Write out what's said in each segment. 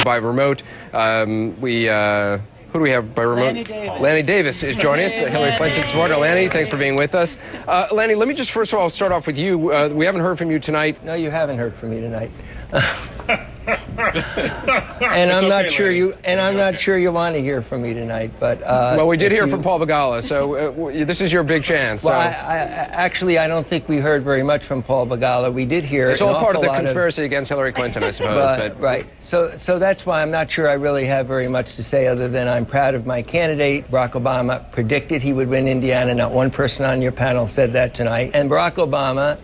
by remote. Who do we have by remote? Lanny Davis. Lanny Davis is joining us, Hillary Clinton supporter. Lanny, thanks for being with us. Lanny, let me just first of all start off with you. We haven't heard from you tonight. No, you haven't heard from me tonight. And I'm not sure you want to hear from me tonight, but well, we did hear from Paul Begala, so this is your big chance. Well, actually, I don't think we heard very much from Paul Begala. We did hear it's all part of the conspiracy against Hillary Clinton, I suppose. But right. So that's why I'm not sure I really have very much to say other than I'm proud of my candidate. Barack Obama predicted he would win Indiana. Not one person on your panel said that tonight. And Barack Obama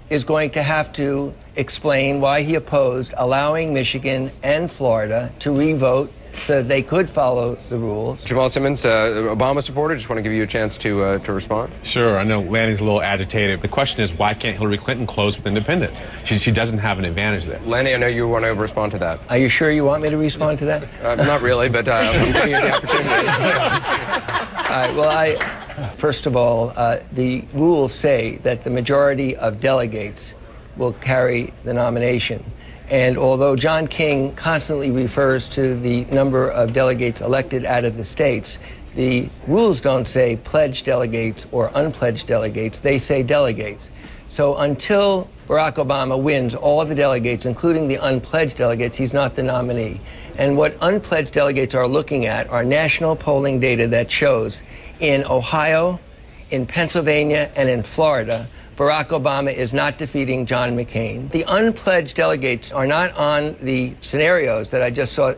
is going to have to explain why he opposed allowing Michigan and Florida to re-vote so that they could follow the rules. Jamal Simmons, Obama supporter, just want to give you a chance to respond. Sure, I know Lanny's a little agitated. The question is, why can't Hillary Clinton close with independents? She doesn't have an advantage there. Lanny, I know you want to respond to that. Are you sure you want me to respond to that? Not really, but I'm giving you the opportunity. All right, well, first of all, the rules say that the majority of delegates will carry the nomination. And although John King constantly refers to the number of delegates elected out of the states, the rules don't say pledged delegates or unpledged delegates. They say delegates. So until Barack Obama wins all of the delegates, including the unpledged delegates, he's not the nominee. And what unpledged delegates are looking at are national polling data that shows in Ohio, in Pennsylvania, and in Florida, Barack Obama is not defeating John McCain. The unpledged delegates are not on the scenarios that I just saw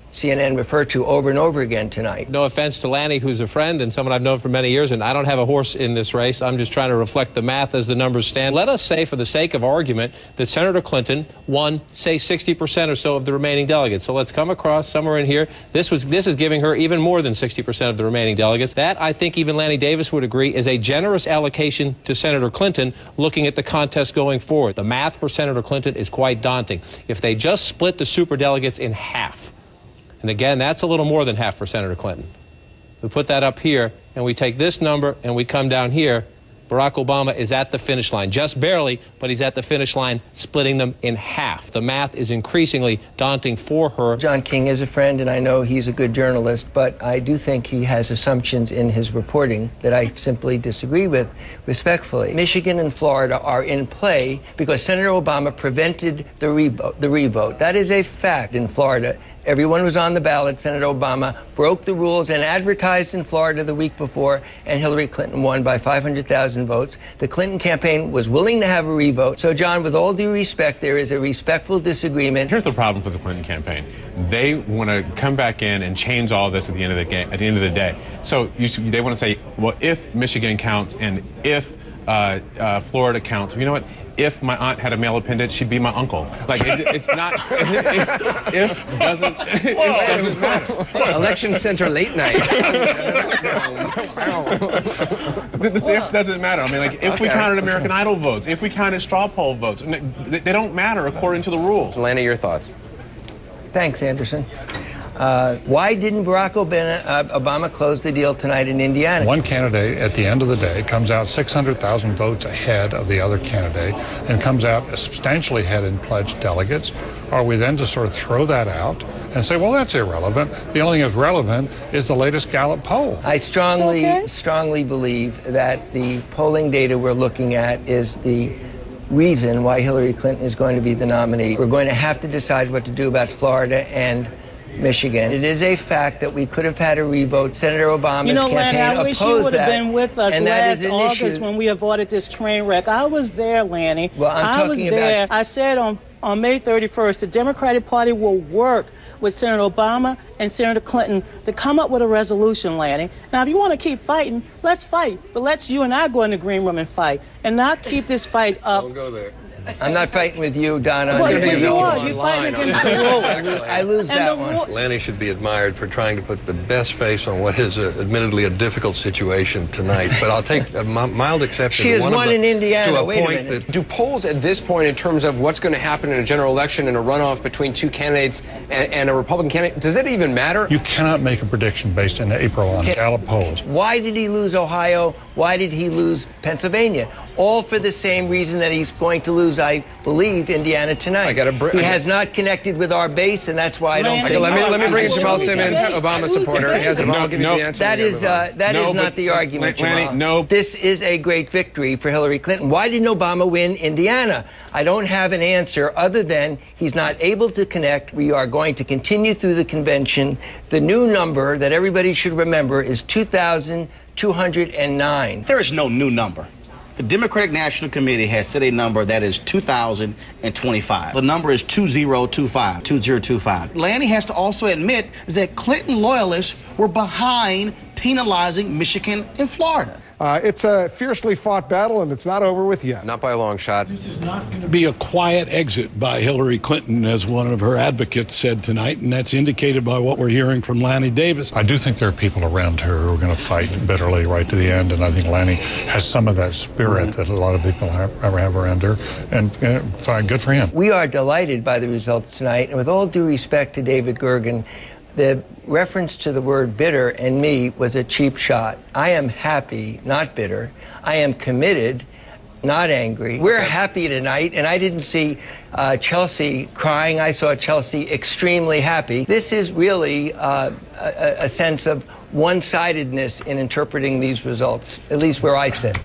CNN refer to over and over again tonight. No offense to Lanny, who's a friend and someone I've known for many years, and I don't have a horse in this race. I'm just trying to reflect the math as the numbers stand. Let us say, for the sake of argument, that Senator Clinton won, say, 60% or so of the remaining delegates. So let's come across somewhere in here. This is giving her even more than 60% of the remaining delegates. That, I think even Lanny Davis would agree, is a generous allocation to Senator Clinton looking at the contest going forward. The math for Senator Clinton is quite daunting. If they just split the superdelegates in half, and again, that's a little more than half for Senator Clinton. We put that up here, and we take this number, and we come down here. Barack Obama is at the finish line. Just barely, but he's at the finish line, splitting them in half. The math is increasingly daunting for her. John King is a friend, and I know he's a good journalist, but I do think he has assumptions in his reporting that I simply disagree with, respectfully. Michigan and Florida are in play because Senator Obama prevented the revote. That is a fact in Florida. Everyone was on the ballot. Senator Obama broke the rules and advertised in Florida the week before, and Hillary Clinton won by 500,000 votes. The Clinton campaign was willing to have a revote. So, John, with all due respect, there is a respectful disagreement. Here's the problem for the Clinton campaign. They want to come back in and change all this at the end of the game, at the end of the day. So they want to say, well, if Michigan counts and if Florida counts, you know what? If my aunt had a male appendage, she'd be my uncle. Like, it's not, if doesn't matter. Election Center late night. This if doesn't matter. I mean, like, if we counted American Idol votes, if we counted straw poll votes, they don't matter according to the rules. Lanny, your thoughts? Thanks, Anderson. Why didn't Barack Obama close the deal tonight in Indiana? One candidate at the end of the day comes out 600,000 votes ahead of the other candidate and comes out substantially ahead in pledged delegates. Are we then to sort of throw that out and say, well, that's irrelevant? The only thing that's relevant is the latest Gallup poll. I strongly believe that the polling data we're looking at is the reason why Hillary Clinton is going to be the nominee. We're going to have to decide what to do about Florida and Michigan. It is a fact that we could have had a revote. Senator Obama's campaign Lanny, I wish you would have been with us last August when we avoided this train wreck. I was there, Lanny. Well, I was there. I said on May 31st, the Democratic Party will work with Senator Obama and Senator Clinton to come up with a resolution, Lanny. Now, if you want to keep fighting, let's fight. But let's you and I go in the green room and fight and not keep this fight up. Don't go there. I'm not fighting with you, Donna. Well, you are. You're fighting against the rules. I lose that one. Lanny should be admired for trying to put the best face on what is admittedly a difficult situation tonight. But I'll take a mild exception. She has won in Indiana. To a Wait point a minute. Do polls at this point, in terms of what's going to happen in a general election and a runoff between two candidates and a Republican candidate, does it even matter? You cannot make a prediction based in April on Gallup polls. Why did he lose Ohio? Why did he lose Pennsylvania? All for the same reason that he's going to lose, I believe, Indiana tonight. He has not connected with our base, and that's why I don't think... Let me bring in Jamal Simmons, Obama supporter. Jamal, give me the answer. That is not the argument, Jamal. Lanny, no. This is a great victory for Hillary Clinton. Why didn't Obama win Indiana? I don't have an answer other than he's not able to connect. We are going to continue through the convention. The new number that everybody should remember is 2,209. There is no new number. The Democratic National Committee has set a number that is 2,025. The number is 2025. Lanny has to also admit that Clinton loyalists were behind penalizing Michigan and Florida. It's a fiercely fought battle, and it's not over with yet. Not by a long shot. This is not going to be a quiet exit by Hillary Clinton, as one of her advocates said tonight, and that's indicated by what we're hearing from Lanny Davis. I do think there are people around her who are going to fight bitterly right to the end, and I think Lanny has some of that spirit that a lot of people have around her, and fine, good for him. We are delighted by the results tonight, and with all due respect to David Gergen, the reference to the word bitter and me was a cheap shot. I am happy, not bitter. I am committed, not angry. We're happy tonight, and I didn't see Chelsea crying. I saw Chelsea extremely happy. This is really a sense of one-sidedness in interpreting these results, at least where I sit.